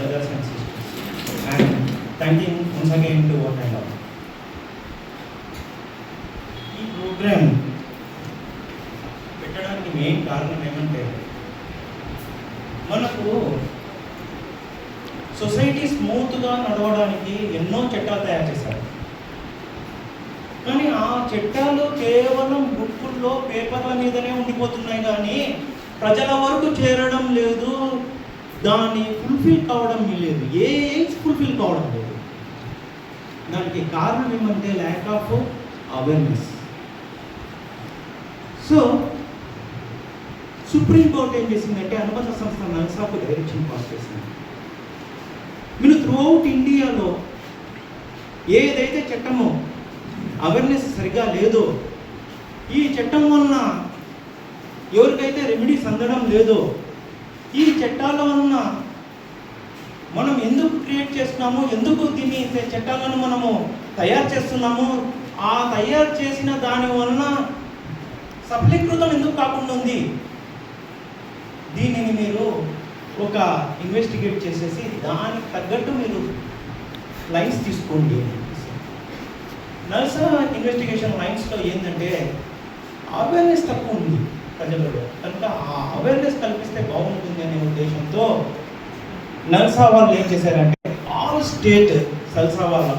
brothers and sisters, and thanking once again to what I love. ఈ programme పెట్టడానికి main కారణం ఏమంటే మనకు సొసైటీ స్మూత్గా నడవడానికి ఎన్నో చట్టాలు తయారు చేశారు. కానీ ఆ చట్టాలు కేవలం బుక్కుల్లో పేపర్ల మీదనే ఉండిపోతున్నాయి, కానీ ప్రజల వరకు చేరడం లేదు, దాన్ని ఫుల్ఫిల్ కావడం లేదు, ఏ ఫుల్ఫిల్ కావడం లేదు. దానికి కారణం ఏమంటే lack of awareness. So supreme court ఏం చేసిందంటే అనుబంధ సంస్థ నల్సాకు డైరెక్షన్ పాస్ చేసింది. మీరు త్రూఅవుట్ ఇండియాలో ఏదైతే చట్టమో అవేర్నెస్ సరిగా లేదో, ఈ చట్టం వలన ఎవరికైతే రెమెడీస్ అందడం లేదో, ఈ చట్టాల వలన మనం ఎందుకు క్రియేట్ చేస్తున్నాము, ఎందుకు దీన్ని చట్టాలను మనము తయారు చేస్తున్నాము, ఆ తయారు చేసిన దాని వలన సఫలీకృతం ఎందుకు కాకుండా ఉంది, దీనిని మీరు ఒక ఇన్వెస్టిగేట్ చేసేసి దానికి తగ్గట్టు మీరు లైన్స్ తీసుకోండి. నల్సా ఇన్వెస్టిగేషన్ లైన్స్లో ఏంటంటే అవేర్నెస్ తక్కువ ఉంది ప్రజలలో, కనుక ఆ అవేర్నెస్ కల్పిస్తే బాగుంటుంది అనే ఉద్దేశంతో నల్సా వాళ్ళు ఏం చేశారంటే ఆల్ స్టేట్ సల్సా వాళ్ళకు